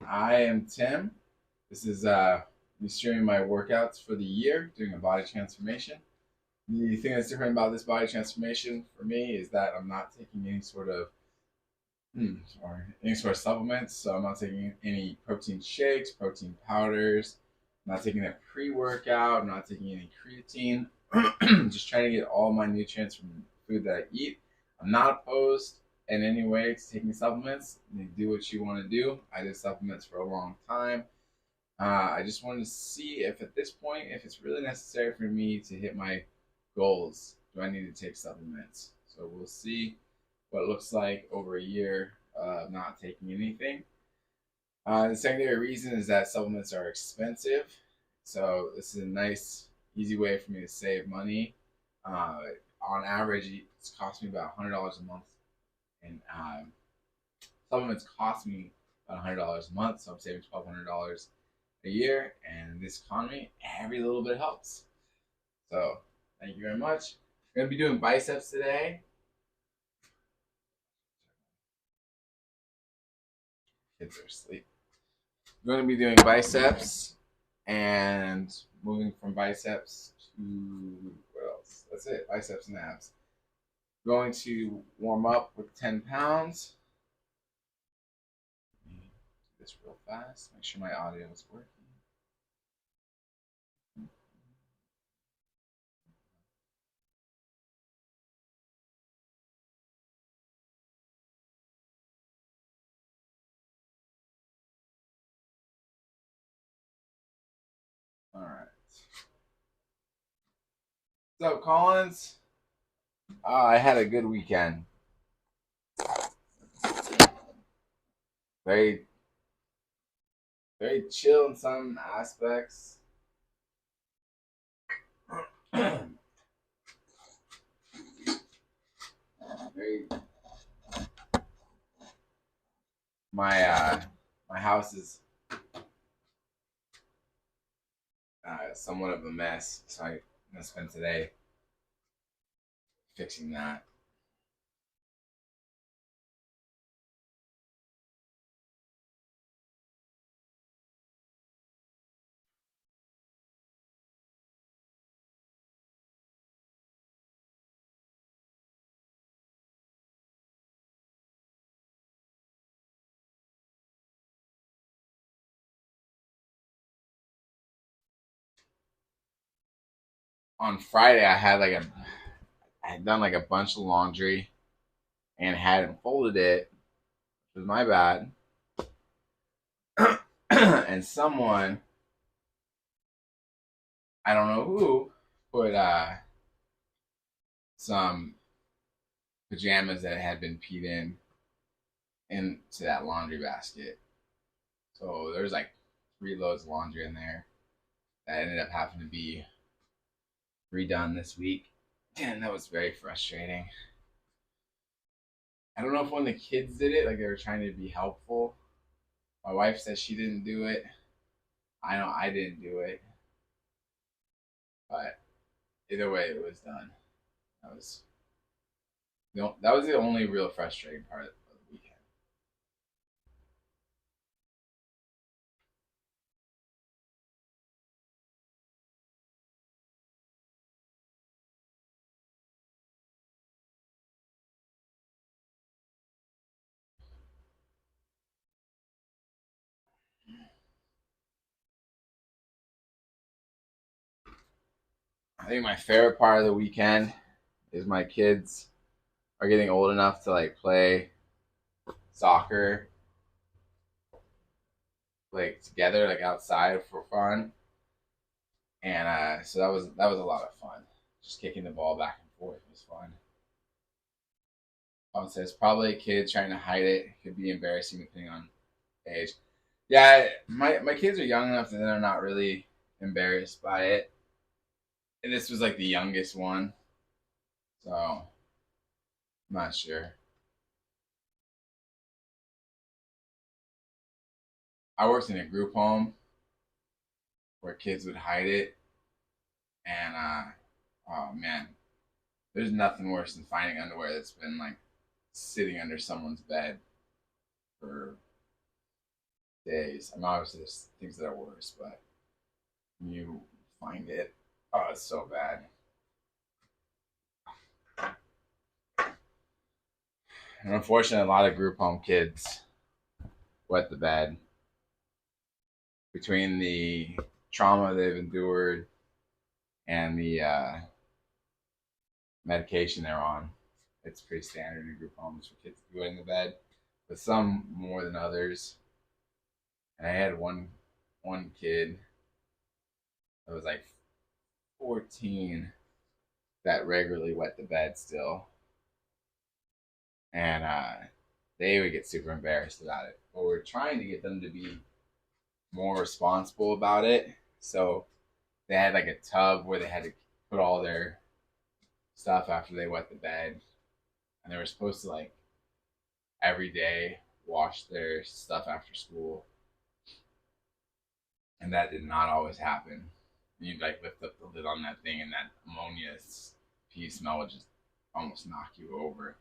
I am Tim. This is me streaming my workouts for the year, doing a body transformation. The thing that's different about this body transformation for me is that I'm not taking any sort of supplements. So I'm not taking any protein shakes, protein powders. I'm not taking a pre-workout. I'm not taking any creatine. Just trying to get all my nutrients from food that I eat. I'm not opposed in any way to taking supplements. You do what you want to do. I did supplements for a long time. I just wanted to see if at this point, if it's really necessary for me to hit my goals, do I need to take supplements? So we'll see what it looks like over a year of not taking anything. The secondary reason is that supplements are expensive. So this is a nice, easy way for me to save money. On average, it's cost me about $100 a month, and supplements cost me about $100 a month. So I'm saving $1,200 a year, and in this economy, every little bit helps. So thank you very much. We're gonna be doing biceps today. Kids are asleep. We're going to be doing biceps and moving from biceps to what else? That's it. Biceps and abs. Going to warm up with 10 pounds. Let me do this real fast. Make sure my audio is working. All right. So, Collins, I had a good weekend. Very, very chill in some aspects. Very, my house is somewhat of a mess, so I'm gonna spend today fixing that. On Friday, I had done like a bunch of laundry and hadn't folded it. It was my bad. And someone, I don't know who, put some pajamas that had been peed in into that laundry basket. So there's like 3 loads of laundry in there that ended up having to be redone this week. And that was very frustrating. I don't know if one of the kids did it, like they were trying to be helpful. My wife says she didn't do it. I know I didn't do it. But either way, it was done. That was that was the only real frustrating part of the weekend. I think my favorite part of the weekend is my kids are getting old enough to like play soccer like together, like outside for fun, and so that was a lot of fun. Just kicking the ball back and forth was fun. I would say it's probably a kid trying to hide it. It could be embarrassing depending on age. Yeah, my kids are young enough that they're not really embarrassed by it. And this was like the youngest one, so I'm not sure. I worked in a group home where kids would hide it, and oh man, there's nothing worse than finding underwear that's been like sitting under someone's bed for days. I mean, obviously there's things that are worse, but you find it, oh, it's so bad. And unfortunately, a lot of group home kids wet the bed between the trauma they've endured and the medication they're on. It's pretty standard in group homes for kids to go in the bed, but some more than others. And I had one kid that was like 14 that regularly wet the bed still, and they would get super embarrassed about it. But we're trying to get them to be more responsible about it. So they had like a tub where they had to put all their stuff after they wet the bed, and they were supposed to like every day wash their stuff after school, and that did not always happen. You'd like lift up the lid on that thing, and that ammonia pee smell would just almost knock you over.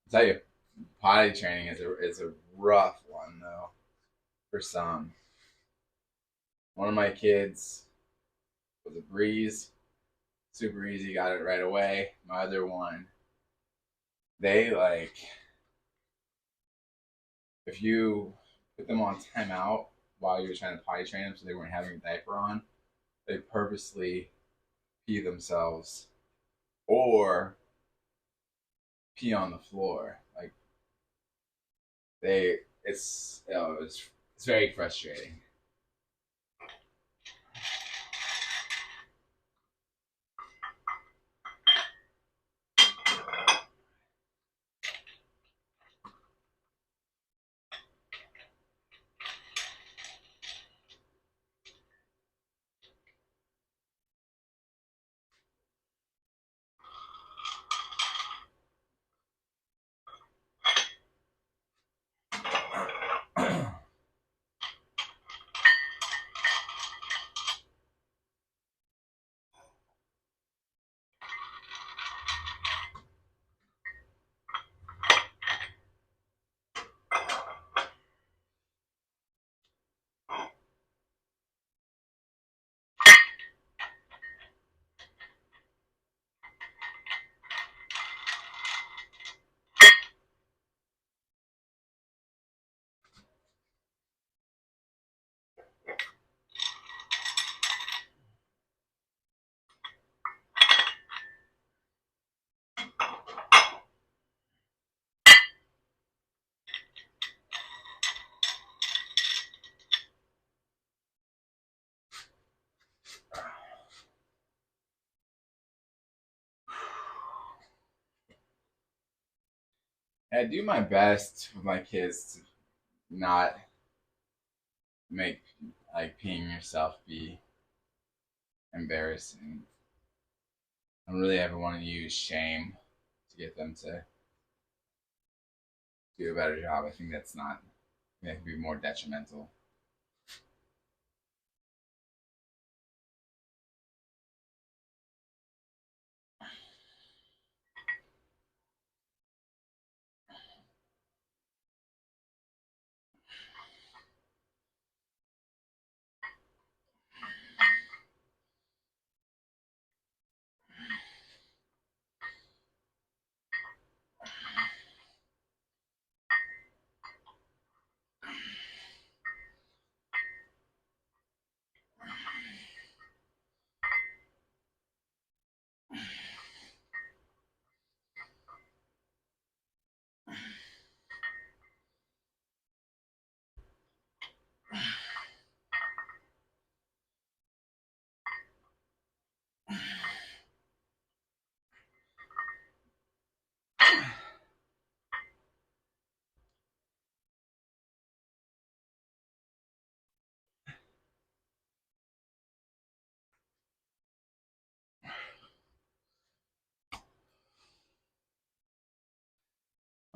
I tell you, potty training is a rough one though for some. One of my kids was a breeze, super easy, got it right away. My other one, they like if you put them on timeout while you're trying to potty train them, so they weren't having a diaper on, they purposely pee themselves or pee on the floor. Like they, it's very frustrating. I do my best with my kids to not make like peeing yourself be embarrassing. I don't really ever want to use shame to get them to do a better job. I think that's not, that could be more detrimental.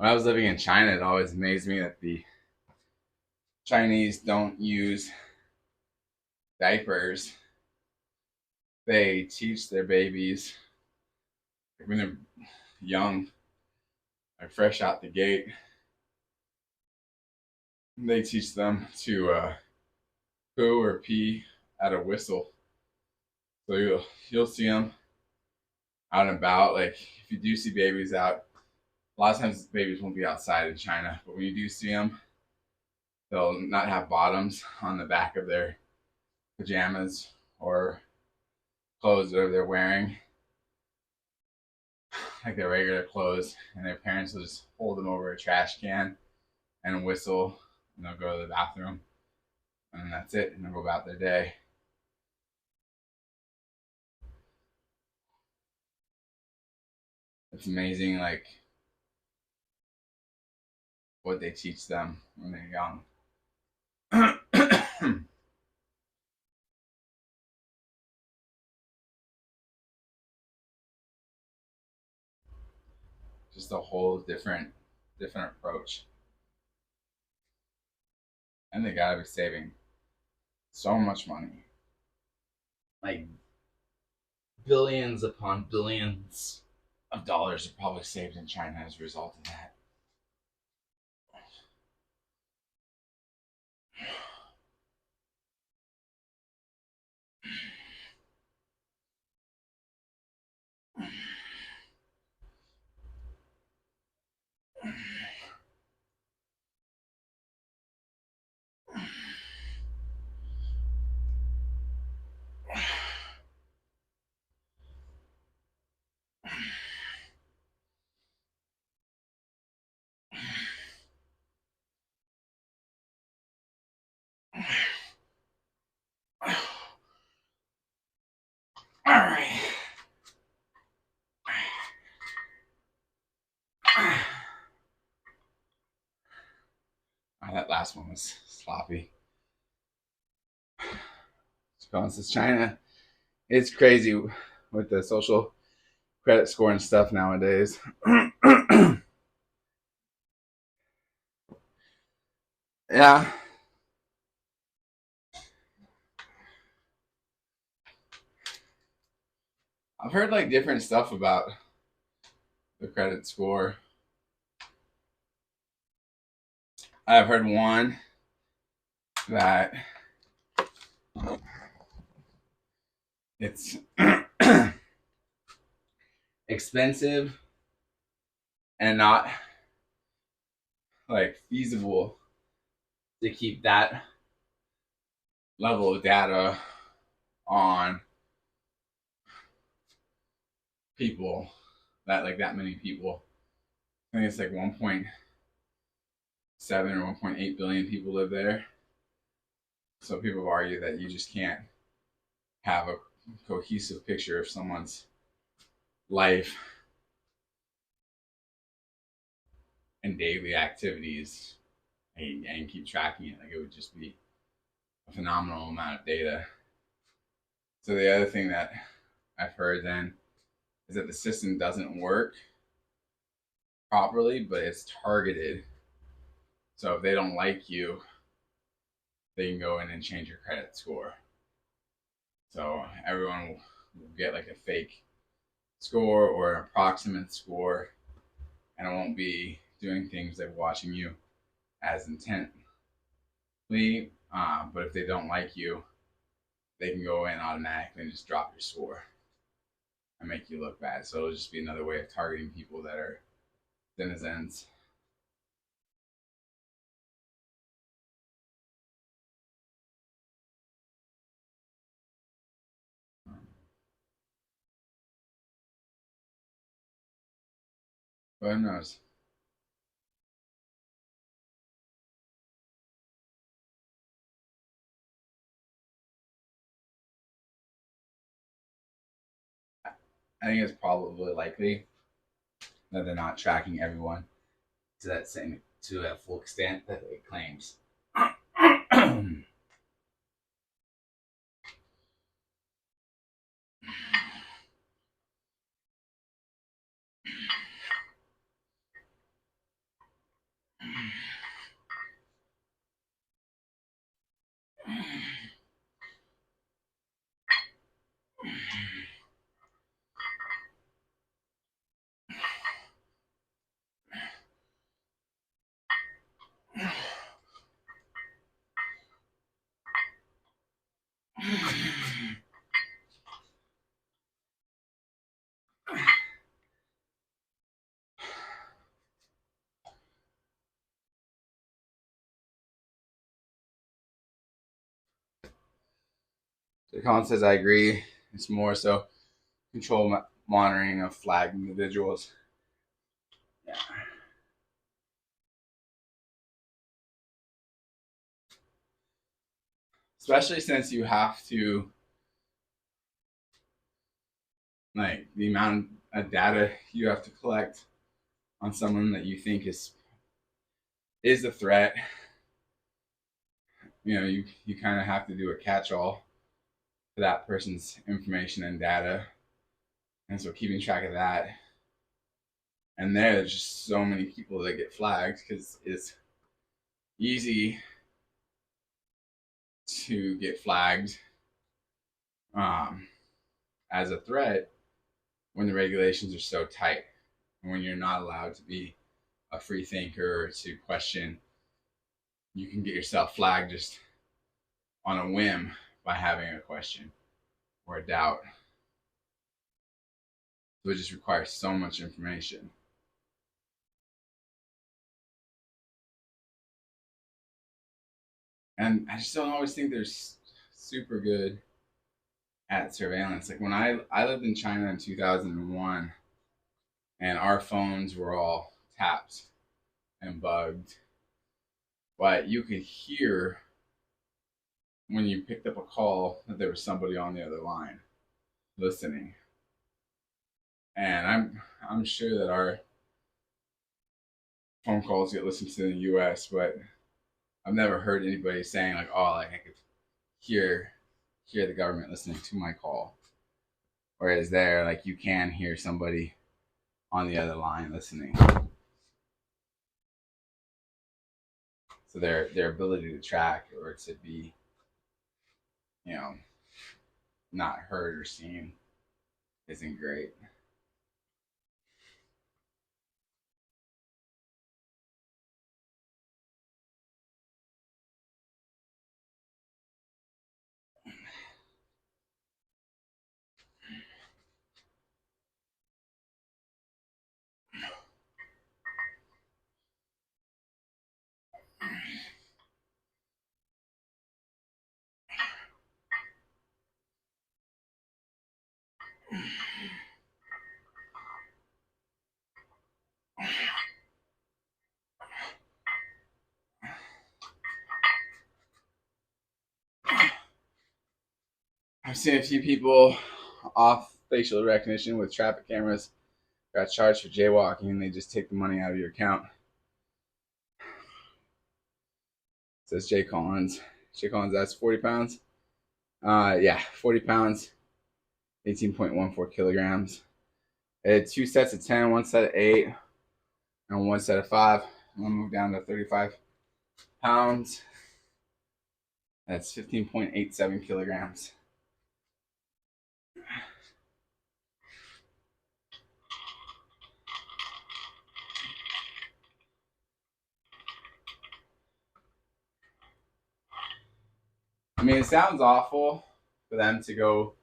when I was living in China, it always amazed me that the Chinese don't use diapers. They teach their babies when they're young, like fresh out the gate. They teach them to poo or pee at a whistle. So you'll see them out and about. Like if you do see babies out, a lot of times babies won't be outside in China, but when you do see them, they'll not have bottoms on the back of their pajamas or clothes that they're wearing, like their regular clothes, and their parents will just hold them over a trash can and whistle, and they'll go to the bathroom, and that's it, and they'll go about their day. It's amazing, like what they teach them when they're young. Just a whole different approach, and they gotta be saving so much money, like billions upon billions of dollars are probably saved in China as a result of that. All right. Oh, that last one was sloppy. Says China, it's crazy with the social credit score and stuff nowadays. Yeah, I've heard like different stuff about the credit score. I've heard one that it's expensive and not like feasible to keep that level of data on people, that like that many people. I think it's like 1.7 or 1.8 billion people live there. So people have argued that you just can't have a cohesive picture of someone's life and daily activities and keep tracking it. Like it would just be a phenomenal amount of data. So the other thing that I've heard then is that the system doesn't work properly, but it's targeted. So if they don't like you, they can go in and change your credit score. So everyone will get like a fake score or an approximate score, and it won't be doing things like watching you as intently. But if they don't like you, they can go in automatically and just drop your score and make you look bad. So it'll just be another way of targeting people that are denizens. But who knows? I think it's probably likely that they're not tracking everyone to that same to that full extent that it claims. So Colin says, I agree. It's more so control monitoring of flagged individuals. Yeah. Especially since you have to, like, the amount of data you have to collect on someone that you think is a threat. You kind of have to do a catch-all for that person's information and data. And so keeping track of that. And there's just so many people that get flagged because it's easy to get flagged as a threat when the regulations are so tight and when you're not allowed to be a free thinker or to question. You can get yourself flagged just on a whim by having a question or a doubt. So it just requires so much information. And I just don't always think they're super good at surveillance. Like when I lived in China in 2001, and our phones were all tapped and bugged, but you could hear when you picked up a call that there was somebody on the other line listening. And I'm sure that our phone calls get listened to in the U.S., but I've never heard anybody saying like, "Oh, like I could hear the government listening to my call." Whereas there, like you can hear somebody on the other line listening. So their ability to track or to be, you know, not heard or seen isn't great. I've seen a few people off facial recognition with traffic cameras got charged for jaywalking, and they just take the money out of your account. Says Jay Collins. Jay Collins, that's 40 pounds. Yeah, 40 pounds, 18.14 kilograms. I had 2 sets of 10, 1 set of 8, and 1 set of 5. I'm gonna move down to 35 pounds. That's 15.87 kilograms. I mean, it sounds awful for them to go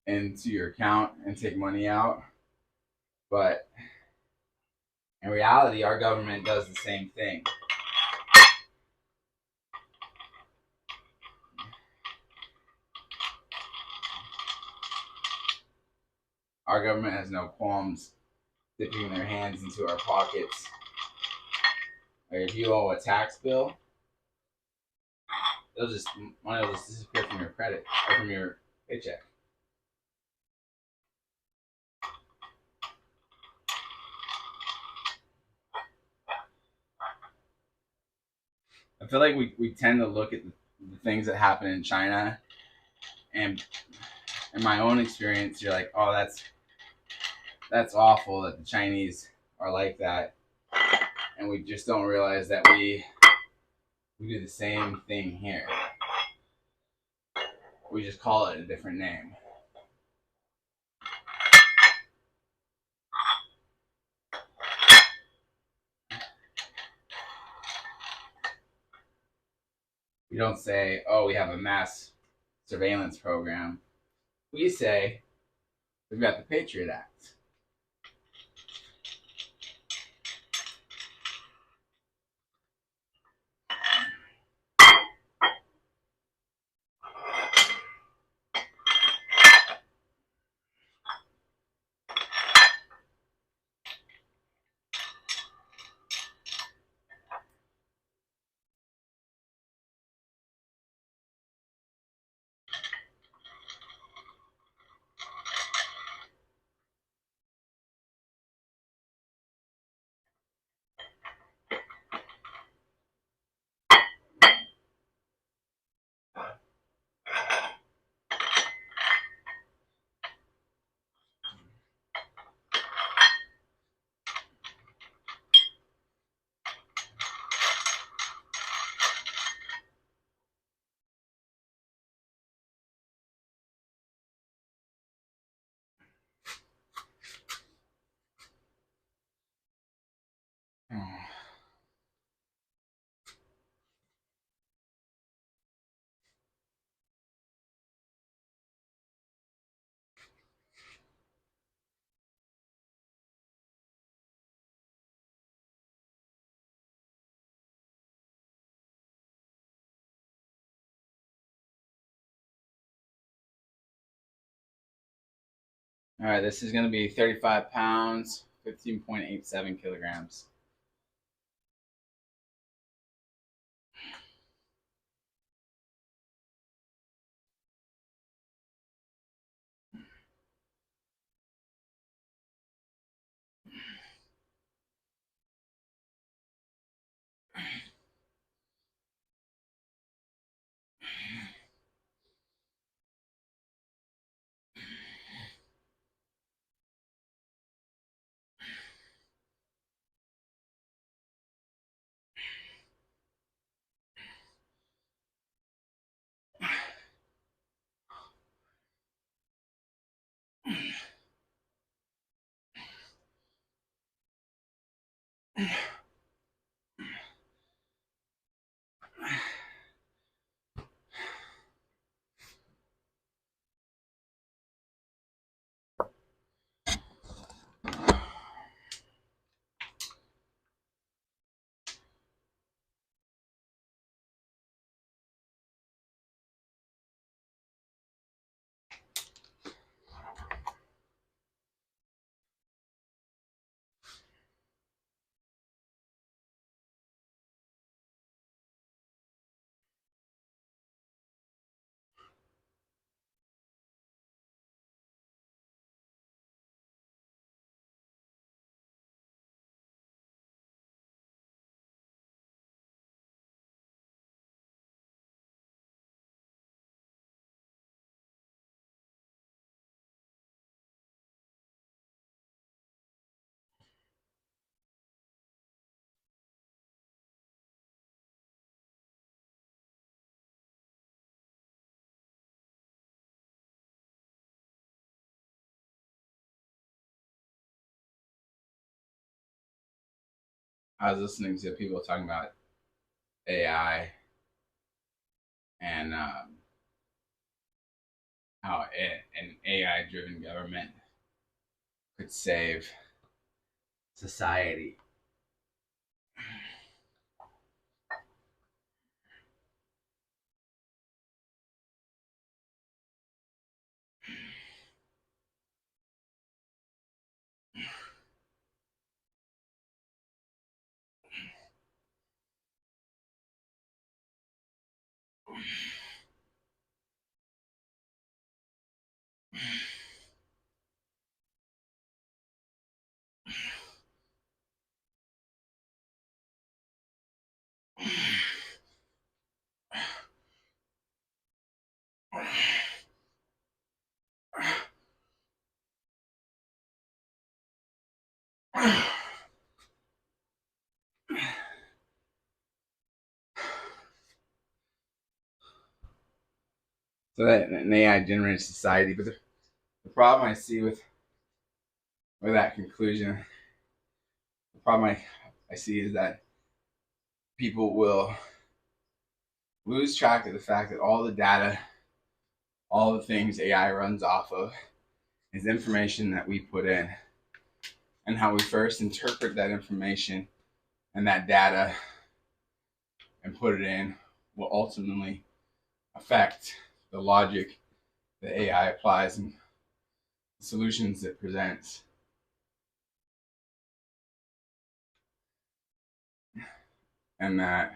into your account and take money out, but in reality, our government does the same thing. Our government has no qualms dipping their hands into our pockets. Like if you owe a tax bill, money will just disappear from your credit or from your paycheck. I feel like we tend to look at the things that happen in China, and in my own experience, you're like, oh, that's awful that the Chinese are like that, and we just don't realize that we do the same thing here. We just call it a different name. We don't say, oh, we have a mass surveillance program. We say we've got the Patriot Act. All right, this is going to be 35 pounds, 15.87 kilograms. I was listening to people talking about AI and how an AI-driven government could save society. So that an AI generated society, but the problem I see with that conclusion, the problem I see is that people will lose track of the fact that all the data all the things AI runs off of is information that we put in, and how we first interpret that information and that data and put it in will ultimately affect the logic that AI applies and the solutions it presents. And that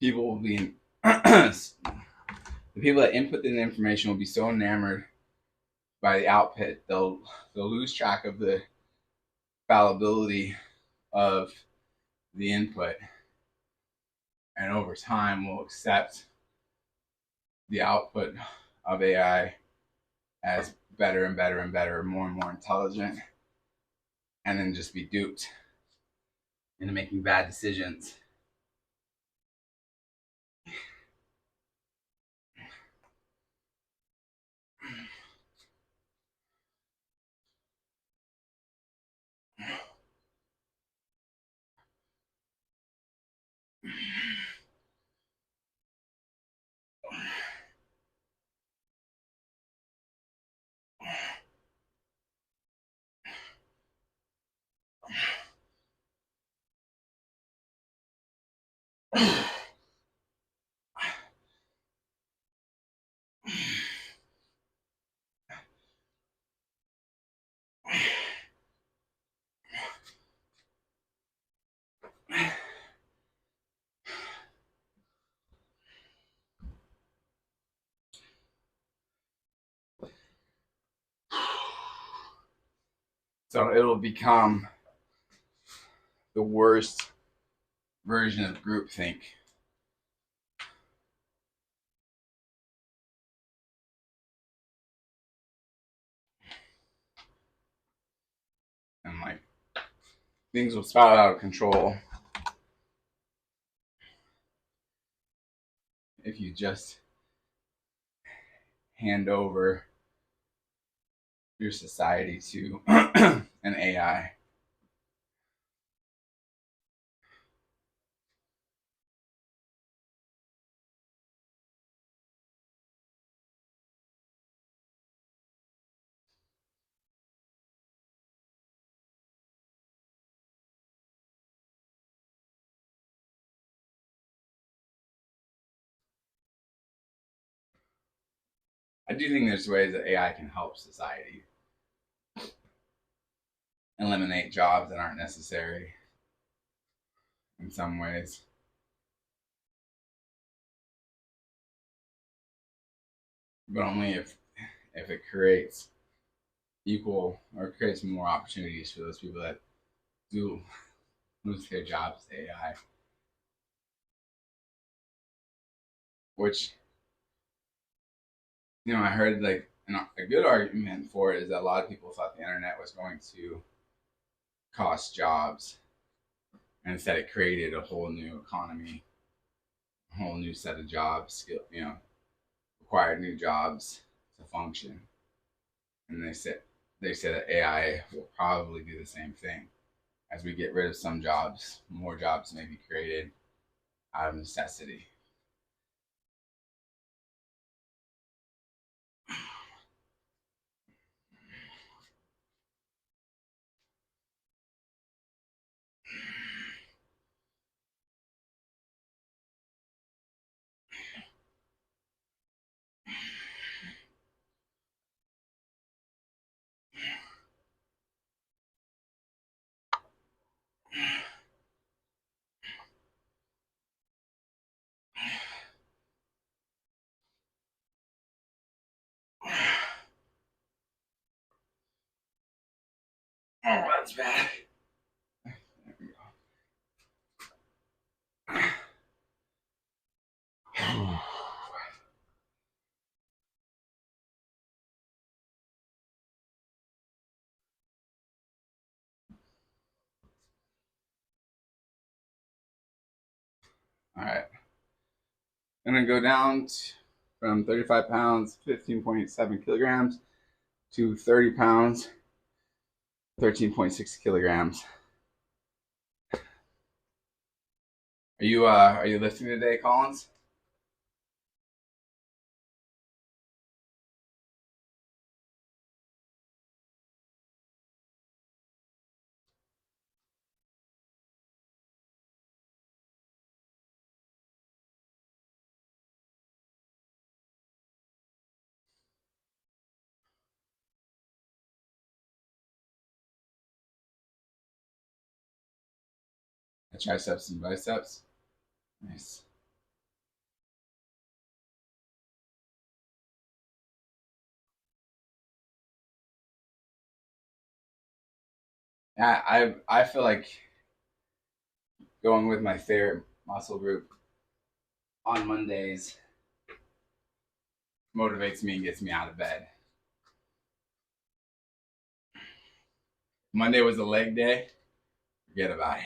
people will be the people that input the information will be so enamored by the output they'll lose track of the fallibility of the input, and over time will accept the output of AI as better and better and better, more and more intelligent, and then just be duped into making bad decisions. So it'll become the worst version of groupthink. And like things will spiral out of control if you just hand over your society to an AI. I do think there's ways that AI can help society eliminate jobs that aren't necessary in some ways. But only if it creates equal or creates more opportunities for those people that do lose their jobs to AI. Which, I heard like a good argument for it is that a lot of people thought the internet was going to cost jobs, and instead it created a whole new economy, a whole new set of jobs, required new jobs to function. And they said that AI will probably do the same thing. As we get rid of some jobs, more jobs may be created out of necessity. Oh, that's bad. There we go. All right. I'm going to go down from 35 pounds, 15.7 kilograms, to 30 pounds, 13.6 kilograms. Are you lifting today, Collins? Triceps and biceps. Nice. Yeah, I feel like going with my favorite muscle group on Mondays motivates me and gets me out of bed. Monday was a leg day. Forget about it.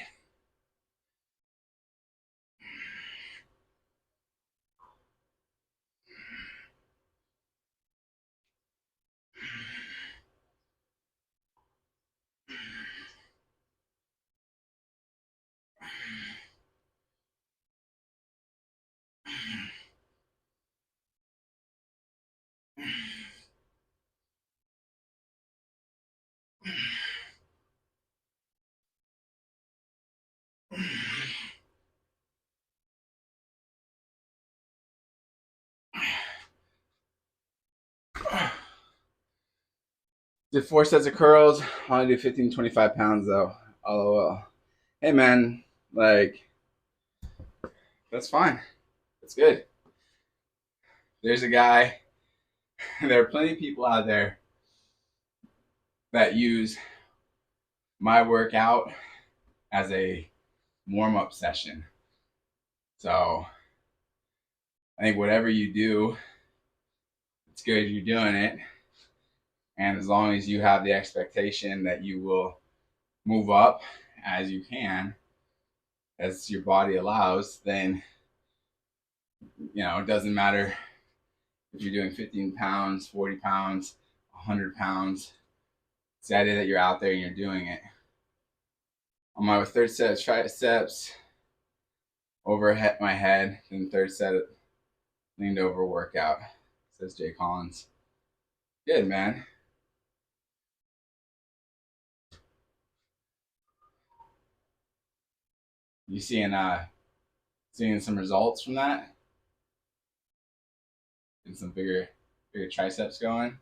Did 4 sets of curls. I want to do 15 to 25 pounds though. LOL. Hey man, like, that's fine. That's good. There's a guy, there are plenty of people out there that use my workout as a warm up session. So I think whatever you do, it's good you're doing it. And as long as you have the expectation that you will move up as you can, as your body allows, then, it doesn't matter if you're doing 15 pounds, 40 pounds, 100 pounds. It's the idea that you're out there and you're doing it. On my third set of triceps, over my head, then third set of leaned over workout, says Jay Collins. Good, man. You seeing some results from that? And some bigger triceps going?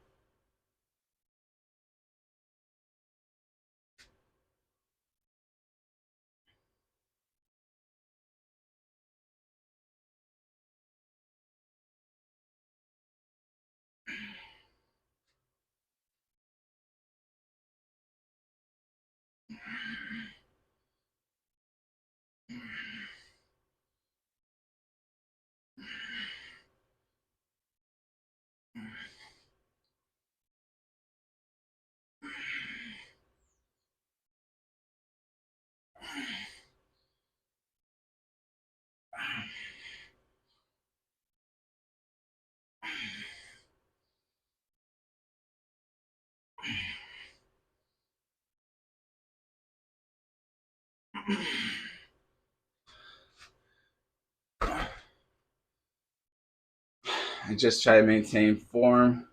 I just try to maintain form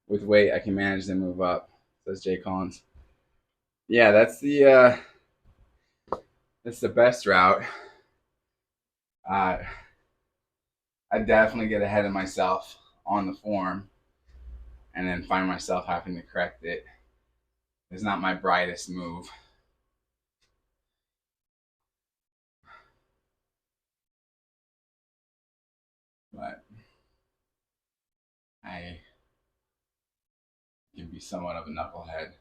with weight. I can manage to move up, says Jay Collins. Yeah, that's the best route. Uh, I definitely get ahead of myself on the form, and then find myself having to correct it. It's not my brightest move. But I can be somewhat of a knucklehead.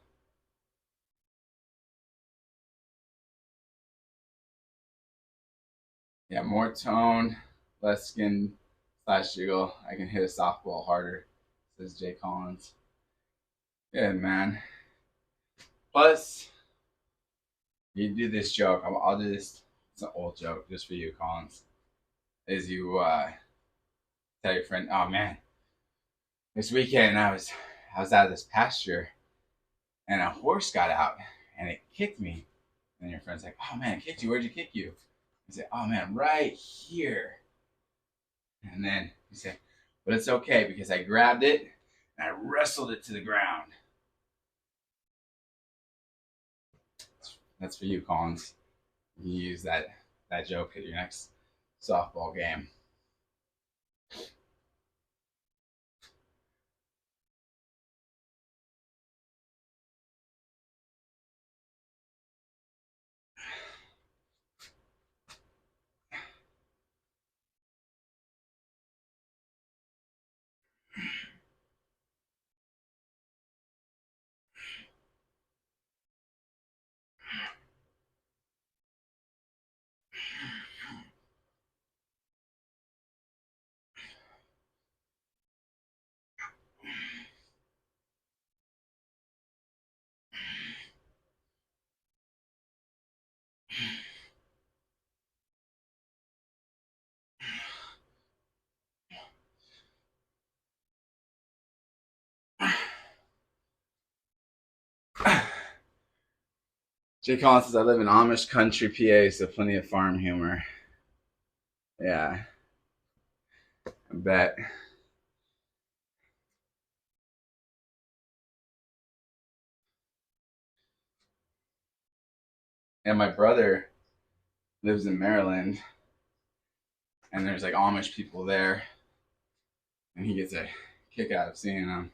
Yeah, more tone, less skin slash jiggle. I can hit a softball harder, says Jay Collins. Good, man. Plus, you do this joke. I'll do this. It's an old joke just for you, Collins. Is you tell your friend, "Oh man, this weekend I was out of this pasture and a horse got out and it kicked me." And your friend's like, "Oh man, it kicked you. Where'd you kick you?" You say, "Oh man, right here." And then you say, "But it's okay because I grabbed it and I wrestled it to the ground." That's for you, Collins. You use that joke at your next softball game. Jay Collins says, I live in Amish country, PA, so plenty of farm humor. Yeah, I bet. And my brother lives in Maryland, and there's like Amish people there, and he gets a kick out of seeing them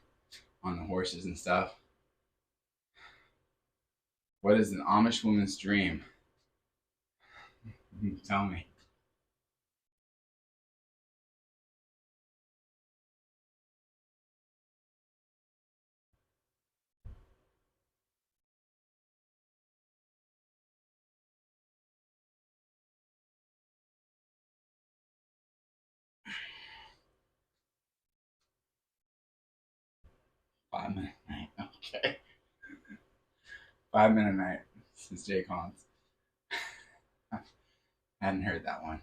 on the horses and stuff. What is an Amish woman's dream? Tell me. Five-minute night. Okay. 5 minute night. Since Jay Collins. I hadn't heard that one.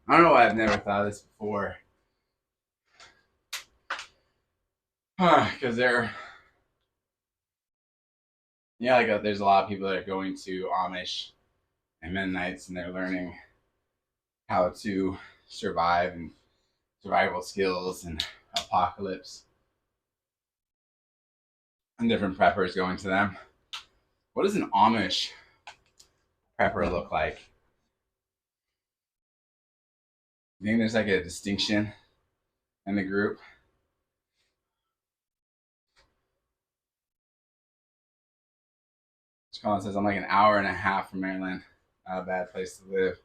I don't know why I've never thought of this before. Because there's a lot of people that are going to Amish and Mennonites, and they're learning how to survive and survival skills and apocalypse. And different preppers going to them. What does an Amish prepper look like? You think there's like a distinction in the group? Colin says, I'm like an hour and a half from Maryland. Not a bad place to live.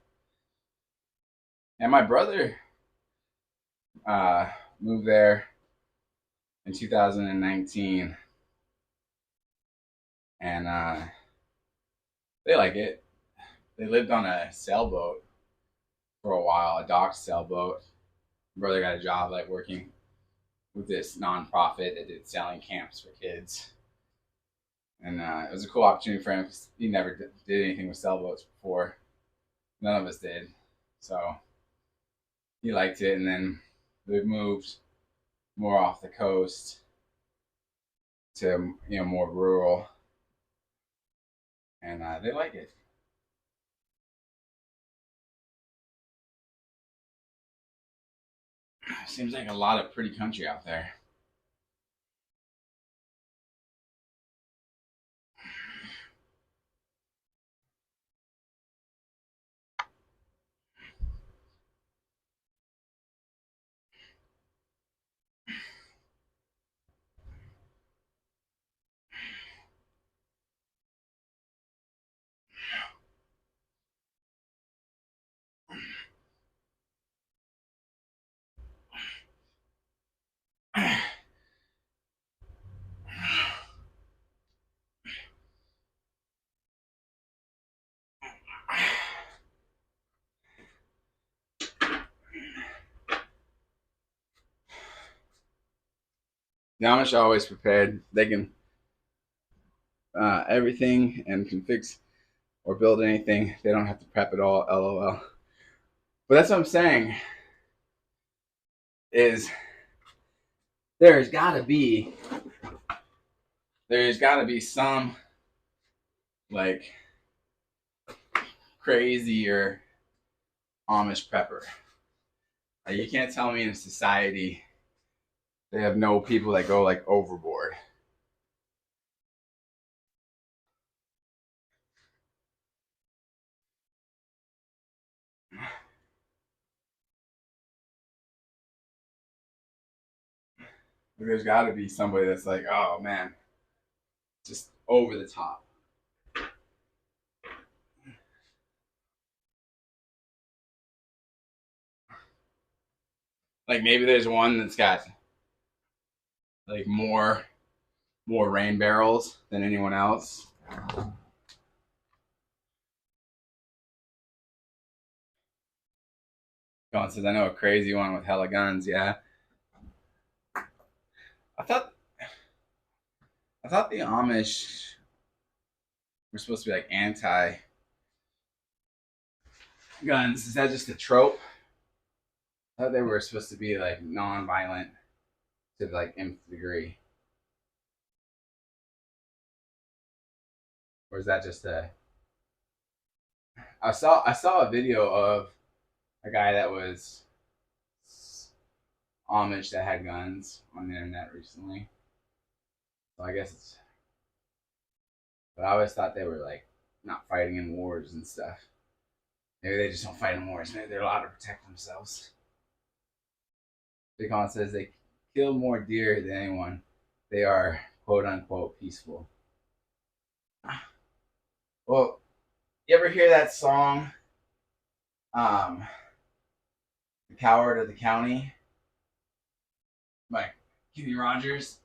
And my brother moved there in 2019. And they like it. They lived on a sailboat for a while, a dock sailboat. My brother got a job like working with this nonprofit that did sailing camps for kids. And it was a cool opportunity for him because he never did anything with sailboats before. None of us did. So he liked it. And then we moved more off the coast to, more rural. And they like it. Seems like a lot of pretty country out there. The Amish are always prepared. They can everything and can fix or build anything. They don't have to prep at all. LOL. But that's what I'm saying. Is there's got to be some like crazier Amish prepper. You can't tell me in a society they have no people that go like overboard. There's got to be somebody that's like, oh man, just over the top. Like maybe there's one that's got like more rain barrels than anyone else. Going says I know a crazy one with hella guns. Yeah, I thought I thought the Amish were supposed to be like anti guns. Is that just a trope? I thought they were supposed to be like non-violent to like nth degree, or is that just a? I saw a video of a guy that was Amish that had guns on the internet recently. So I guess it's. But I always thought they were like not fighting in wars and stuff. Maybe they just don't fight in wars. Maybe they're allowed to protect themselves. Big says they kill more deer than anyone. They are quote unquote peaceful. Well, you ever hear that song, um, "The Coward of the County" by Kenny Rogers?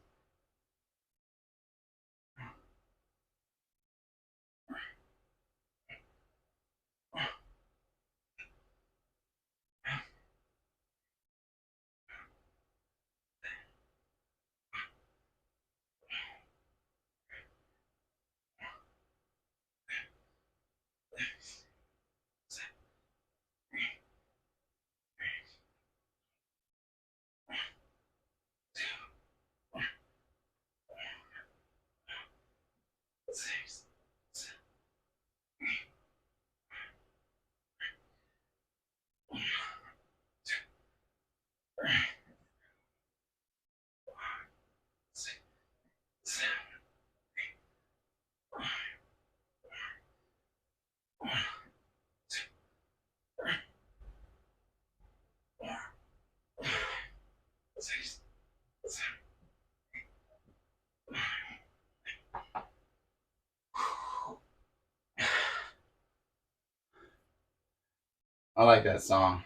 I like that song.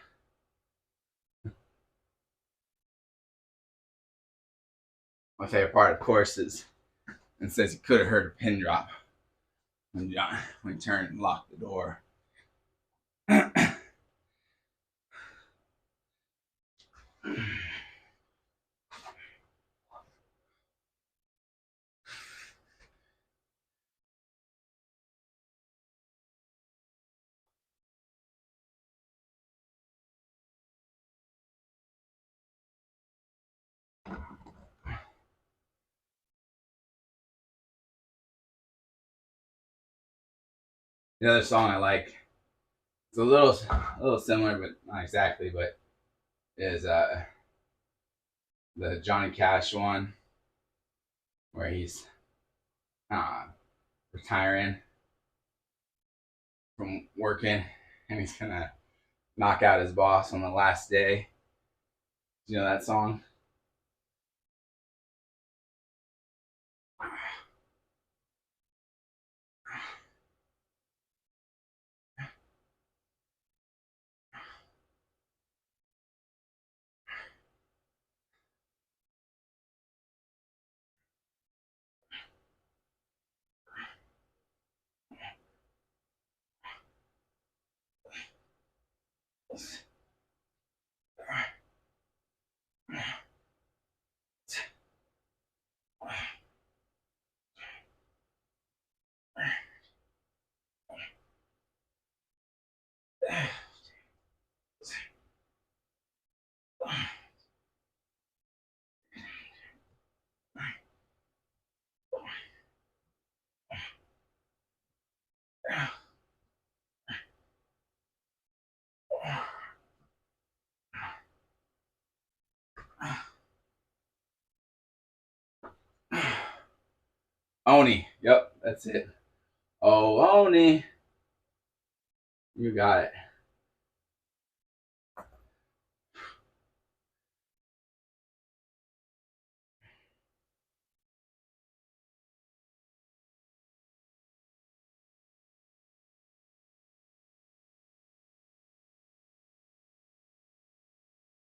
My favorite part, of course, is it says you could have heard a pin drop when he turned and locked the door. The other song I like, it's a little similar, but not exactly. But is the Johnny Cash one where he's uh, retiring from working and he's gonna knock out his boss on the last day. Do you know that song? Oni. Yep, that's it. Oh, Oni. You got it.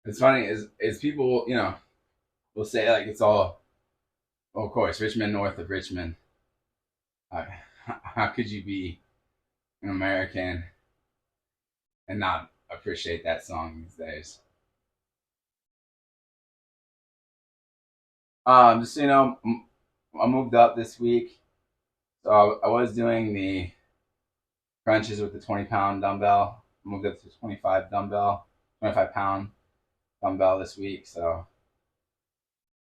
It's funny is people, will say like it's all, well, of course, Richmond north of Richmond. Uh, how could you be an American and not appreciate that song these days? Just so you know, I moved up this week, so I was doing the crunches with the 20-pound dumbbell. I moved up to 25-pound dumbbell this week, so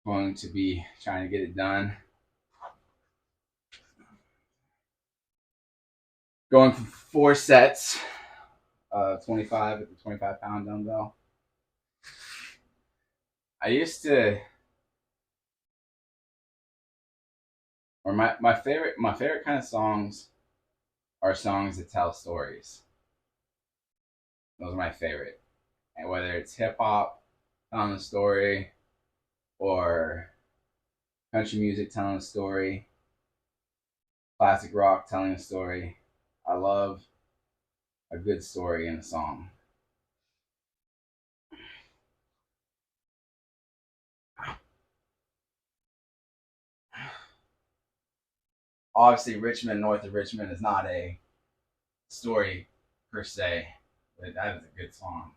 I'm going to be trying to get it done. Going for 4 sets of 25 with the 25-pound dumbbell. I used to, or my favorite kind of songs are songs that tell stories. Those are my favorite. And whether it's hip hop telling a story or country music telling a story, classic rock telling a story, I love a good story in a song. Obviously, Richmond, north of Richmond, is not a story per se, but that is a good song.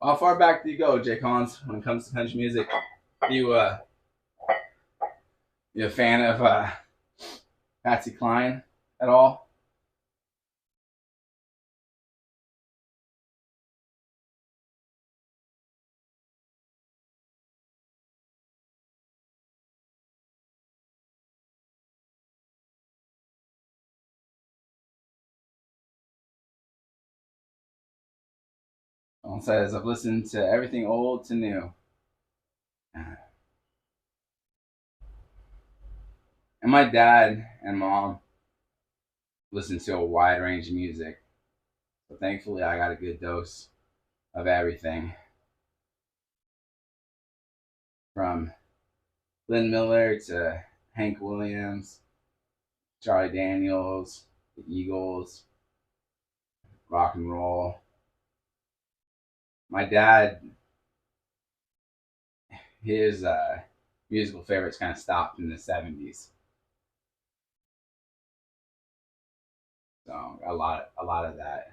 How far back do you go, Jay Collins, when it comes to country music? You you a fan of Patsy Cline at all? It says I've listened to everything old to new, and my dad and mom listen to a wide range of music. So thankfully, I got a good dose of everything from Glenn Miller to Hank Williams, Charlie Daniels, the Eagles, rock and roll. My dad, his musical favorites kind of stopped in the '70s, so a lot of that.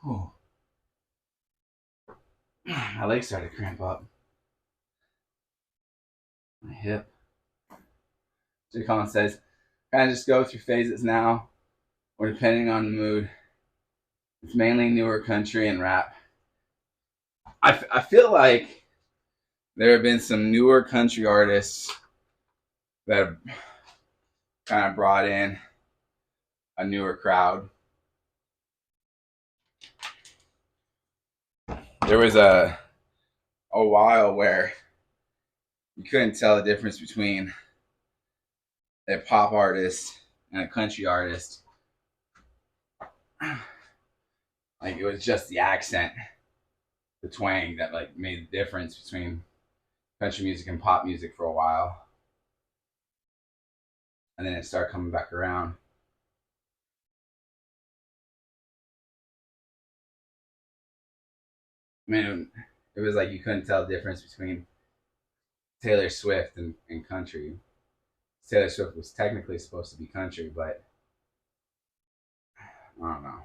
Oh, my leg started to cramp up. My hip. Jay Collins says, kind of just go through phases now, or depending on the mood. It's mainly newer country and rap. I feel like there have been some newer country artists that have kind of brought in a newer crowd. There was a while where you couldn't tell the difference between a pop artist and a country artist. Like it was just the accent, the twang that like made the difference between country music and pop music for a while, and then it started coming back around. I mean, it was like you couldn't tell the difference between Taylor Swift and country. Taylor Swift was technically supposed to be country, but I don't know.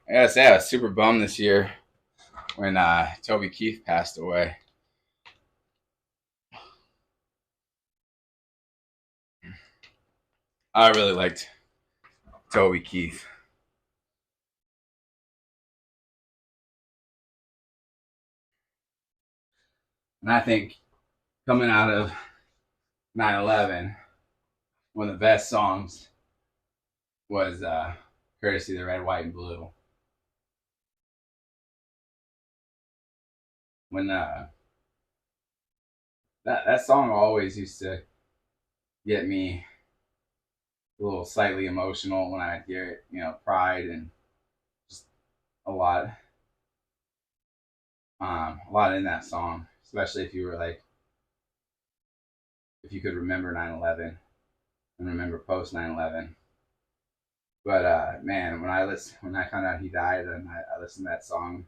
I gotta say, I was super bummed this year when Toby Keith passed away. I really liked Toby Keith, and I think coming out of 9/11, one of the best songs was "Courtesy of the Red, White, and Blue." When that song always used to get me a little slightly emotional when I hear it. You know, pride and just a lot, a lot in that song, especially if you were like, if you could remember 9/11 and remember post 9/11. But man, when I found out he died and I listened to that song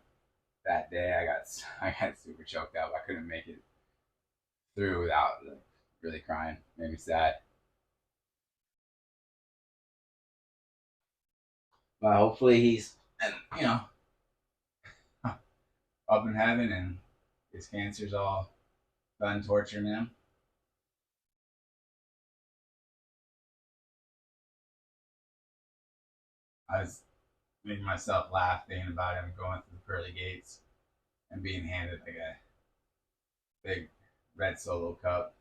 that day, I got super choked up. I couldn't make it through without like, really crying. Made me sad. But hopefully he's, and you know, up in heaven and his cancer's all done torturing him. I was making myself laugh thinking about him going through the pearly gates and being handed like a big red solo cup.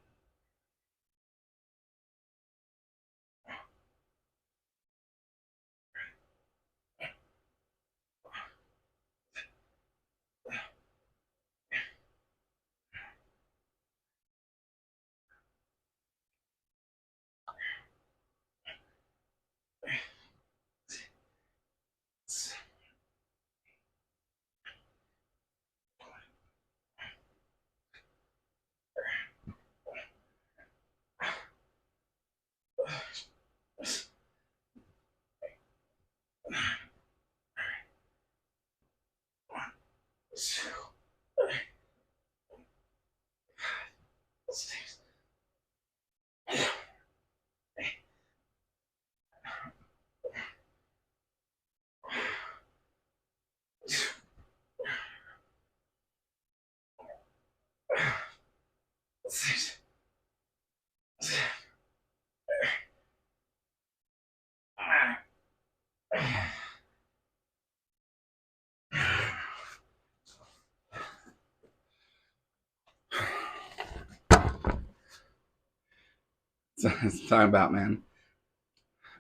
what I'm talking about, man.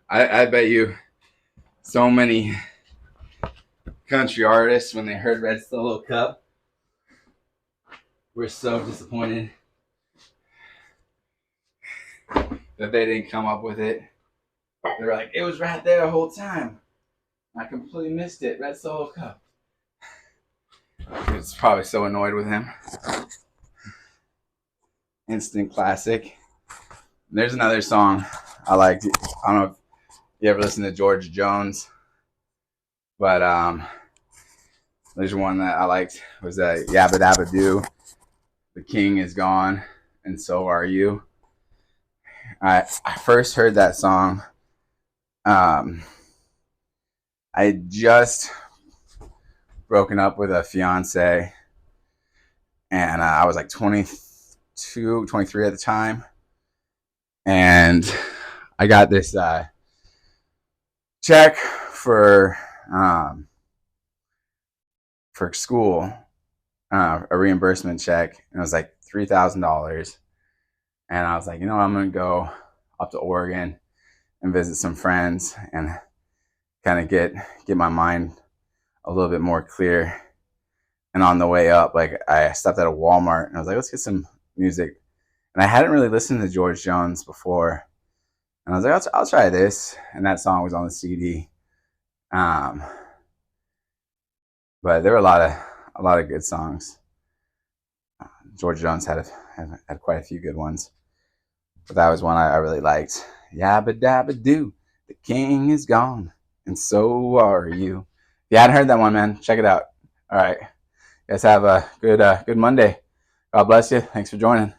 I bet you so many country artists, when they heard Red Solo Cup, were so disappointed that they didn't come up with it. They were like, it was right there the whole time. I completely missed it. Red Solo Cup. It's probably so annoyed with him. Instant classic. There's another song I liked. I don't know if you ever listen to George Jones, but there's one that I liked was Yabba Dabba Doo. The king is gone, and so are you. I first heard that song. I just broken up with a fiance, and I was like 22, 23 at the time, and I got this check for school, a reimbursement check, and it was like $3,000. And I was like, I'm gonna go up to Oregon and visit some friends and kind of get my mind a little bit more clear. And on the way up, like I stopped at a Walmart and I was like, let's get some music. And I hadn't really listened to George Jones before, and I was like, I'll try this. And that song was on the CD. But there were a lot of good songs. George Jones had quite a few good ones, but that was one I really liked. Yabba dabba doo, the king is gone, and so are you. If you hadn't heard that one, man, check it out. All right, you guys have a good Monday. God bless you. Thanks for joining.